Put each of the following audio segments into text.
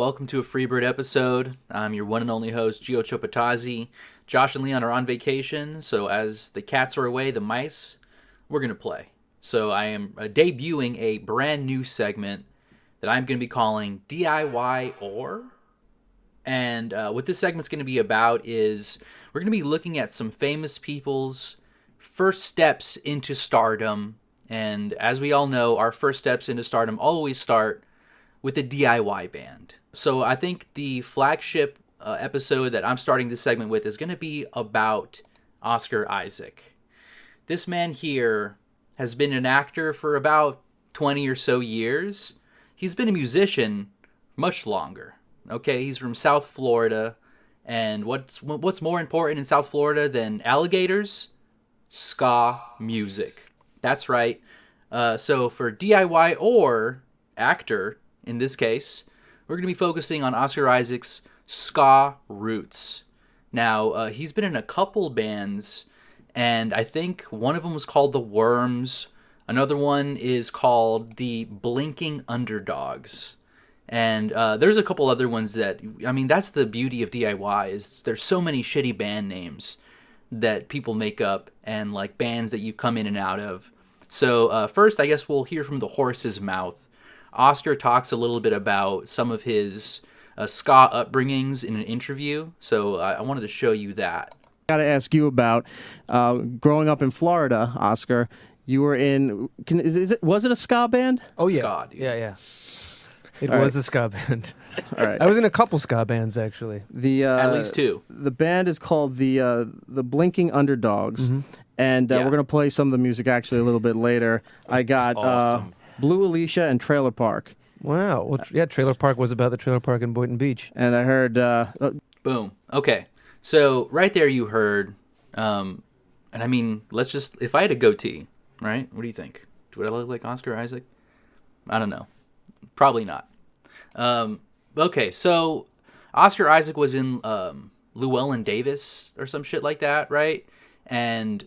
welcome to a Freebird episode. I'm your one and only host, Gio Chopatazzi. Josh and Leon are on vacation, so as the cats are away, the mice, we're going to play. So I am debuting a brand new segment that I'm going to be calling DIY Or. And what this segment's going to be about is we're going to be looking at some famous people's first steps into stardom. And as we all know, our first steps into stardom always start with a DIY band. So I think the flagship episode that I'm starting this segment with is going to be about Oscar Isaac. This man here has been an actor for about 20 or so years. He's been a musician much longer. Okay, he's from South Florida, and what's more important in South Florida than alligators? Ska music. That's right. So for DIY or actor, in this case, we're going to be focusing on Oscar Isaac's ska roots. Now, he's been in a couple bands, and I think one of them was called The Worms. Another one is called the Blinking Underdogs. And there's a couple other ones that, I mean, that's the beauty of DIY, is there's so many shitty band names that people make up and like bands that you come in and out of. So first, I guess we'll hear from the horse's mouth. Oscar talks a little bit about some of his ska upbringings in an interview. So I wanted to show you that. Got to ask you about growing up in Florida, Oscar. You were in, was it a ska band? Oh, yeah. Ska, dude. Yeah. It All was right. a ska band. All right. I was in a couple ska bands, actually. At least two. The band is called the Blinking Underdogs, and Yeah. we're going to play some of the music actually a little bit later. I got Awesome. Blue Alicia and Trailer Park, Wow. Well, yeah, Trailer Park was about the trailer park in Boynton Beach. and I heard Boom. Okay. So right there you heard, and I mean, let's just, if I had a goatee, right? What do you think? Would I look like Oscar Isaac? I don't know. Probably not. Okay, so Oscar Isaac was in Llewellyn Davis or some shit like that, right? And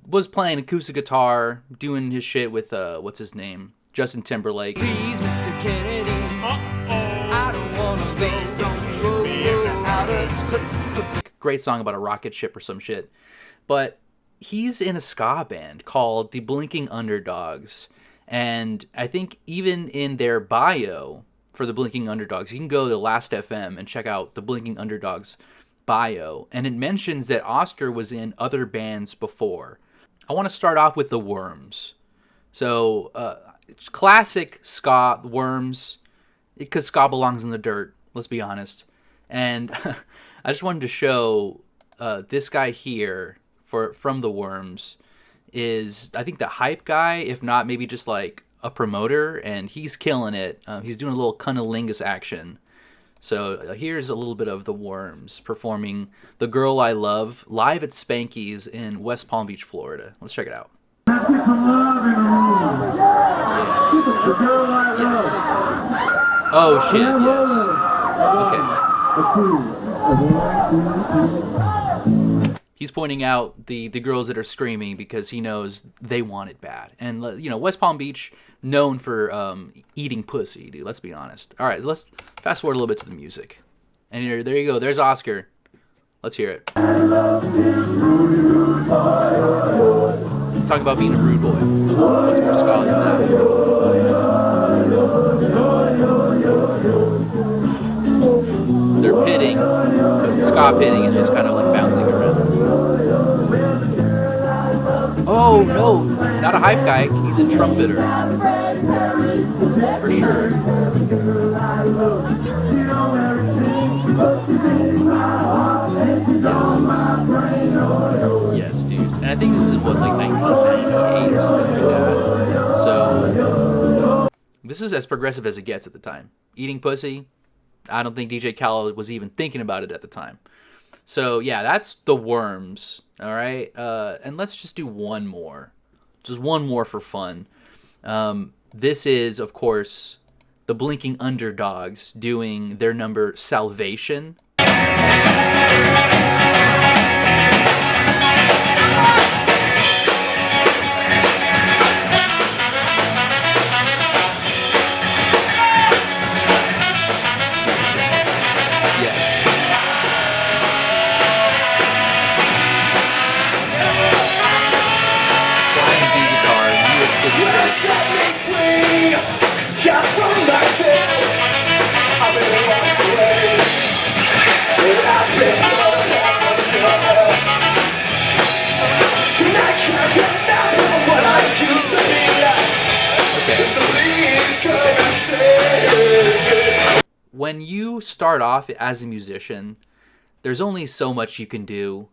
was playing acoustic guitar, doing his shit with, what's his name? Justin Timberlake. Please, Mr. Kennedy. I don't wanna go. Great song about a rocket ship or some shit. But he's in a ska band called the Blinking Underdogs. And I think even in their bio for the Blinking Underdogs, you can go to Last FM and check out the Blinking Underdogs bio. And it mentions that Oscar was in other bands before. I want to start off with the Worms. So, it's classic ska, Worms, because ska belongs in the dirt, let's be honest. And I just wanted to show this guy here from the Worms is, I think, the hype guy, if not maybe just like a promoter, and he's killing it. He's doing a little cunnilingus action. So here's a little bit of the Worms performing The Girl I Love live at Spanky's in West Palm Beach, Florida. Let's check it out. Yes. Oh shit, yes. Okay. He's pointing out the girls that are screaming because he knows they want it bad. And, you know, West Palm Beach, known for eating pussy, dude. Let's be honest. All right, let's fast forward a little bit to the music. And here, there you go. There's Oscar. Let's hear it. Talk about being a rude boy. What's more ska than that? They're pitting, but ska pitting is just kind of like bouncing around. Oh no, not a hype guy. He's a trumpeter. For sure. Yes, dudes. And I think this is in what, like 1998 or something like that. So this is as progressive as it gets at the time. Eating pussy, I don't think DJ Khaled was even thinking about it at the time. So yeah, that's the Worms. All right, and let's just do one more, just one more for fun. This is, of course, the Blinking Underdogs doing their number Salvation. when you start off as a musician, there's only so much you can do.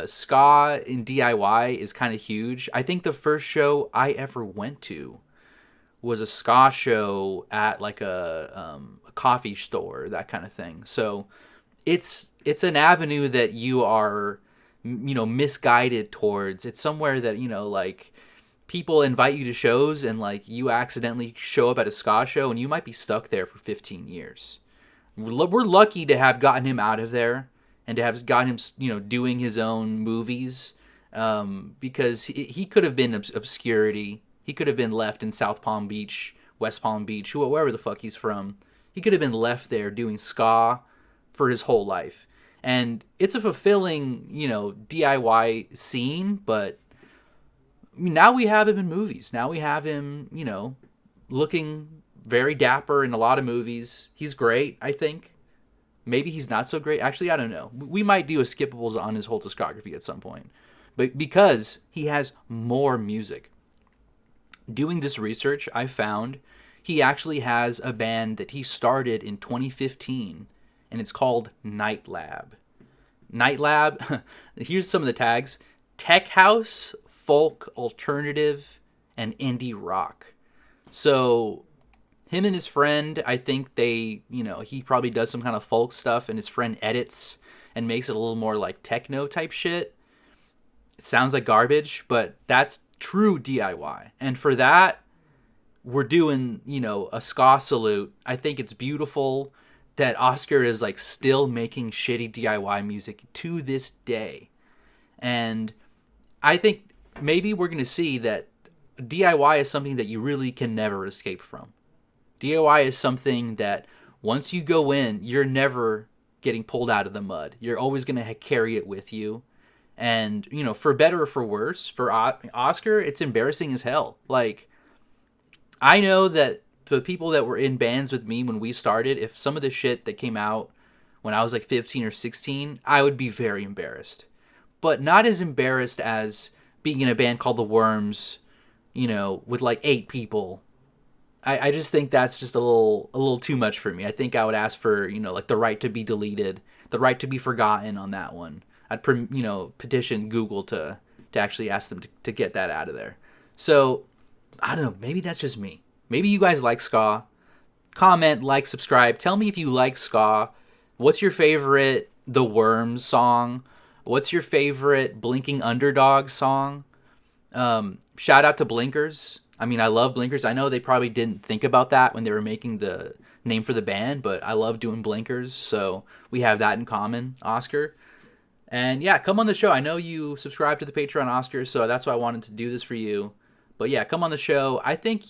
Ska in DIY is kind of huge. I think the first show I ever went to was a ska show at like a coffee store, that kind of thing. So it's an avenue that you are, misguided towards. It's somewhere that, like people invite you to shows and like you accidentally show up at a ska show and you might be stuck there for 15 years. We're lucky to have gotten him out of there and to have gotten him, doing his own movies, because he could have been obscurity. He could have been left in South Palm Beach, West Palm Beach, wherever the fuck he's from. He could have been left there doing ska for his whole life. And it's a fulfilling, DIY scene, but now we have him in movies. Now we have him, looking very dapper in a lot of movies. He's great, I think. Maybe he's not so great. Actually, I don't know. We might do a skippables on his whole discography at some point. But because he has more music. Doing this research, I found he actually has a band that he started in 2015, and it's called Night Lab. Night Lab, here's some of the tags: tech house, folk, alternative, and indie rock. So him and his friend, I think they, he probably does some kind of folk stuff, and his friend edits and makes it a little more like techno type shit. It sounds like garbage, but that's true DIY. And for that, we're doing, a ska salute. I think it's beautiful that Oscar is like still making shitty DIY music to this day. And I think maybe we're going to see that DIY is something that you really can never escape from. DIY is something that once you go in, you're never getting pulled out of the mud. You're always going to carry it with you. And, for better or for worse, for Oscar, it's embarrassing as hell. Like, I know that the people that were in bands with me when we started, if some of the shit that came out when I was like 15 or 16, I would be very embarrassed. But not as embarrassed as being in a band called The Worms, with like 8 people. I just think that's just a little too much for me. I think I would ask for, like the right to be deleted, the right to be forgotten on that one. I'd, petition Google to actually ask them to get that out of there. So, I don't know. Maybe that's just me. Maybe you guys like ska. Comment, like, subscribe. Tell me if you like ska. What's your favorite The Worms song? What's your favorite Blinking Underdog song? Shout out to Blinkers. I mean, I love Blinkers. I know they probably didn't think about that when they were making the name for the band, but I love doing Blinkers. So we have that in common, Oscar. And yeah, come on the show. I know you subscribe to the Patreon, Oscar, so that's why I wanted to do this for you. But yeah, come on the show. I think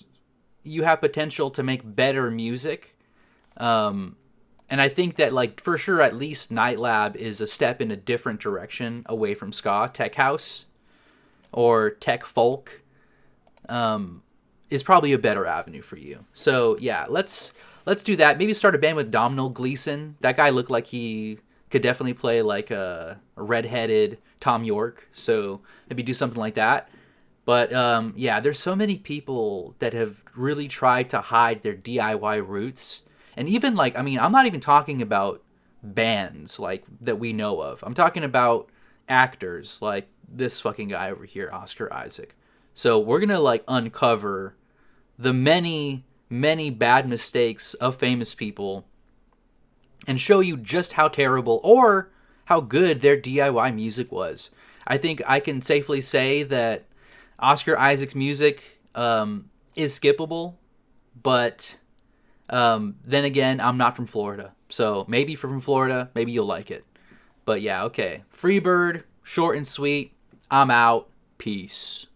you have potential to make better music. And I think that, like, for sure, at least Night Lab is a step in a different direction away from ska. Tech house or tech folk is probably a better avenue for you. So yeah, let's do that. Maybe start a band with Domhnall Gleeson. That guy looked like he could definitely play like a redheaded Tom York. So maybe do something like that. But yeah, there's so many people that have really tried to hide their DIY roots. And even like, I mean, I'm not even talking about bands like that we know of. I'm talking about actors like this fucking guy over here, Oscar Isaac. So we're going to like uncover the many, many bad mistakes of famous people and show you just how terrible or how good their DIY music was. I think I can safely say that Oscar Isaac's music is skippable, but then again, I'm not from Florida. So maybe if you're from Florida, maybe you'll like it. But yeah, okay. Freebird, short and sweet. I'm out. Peace.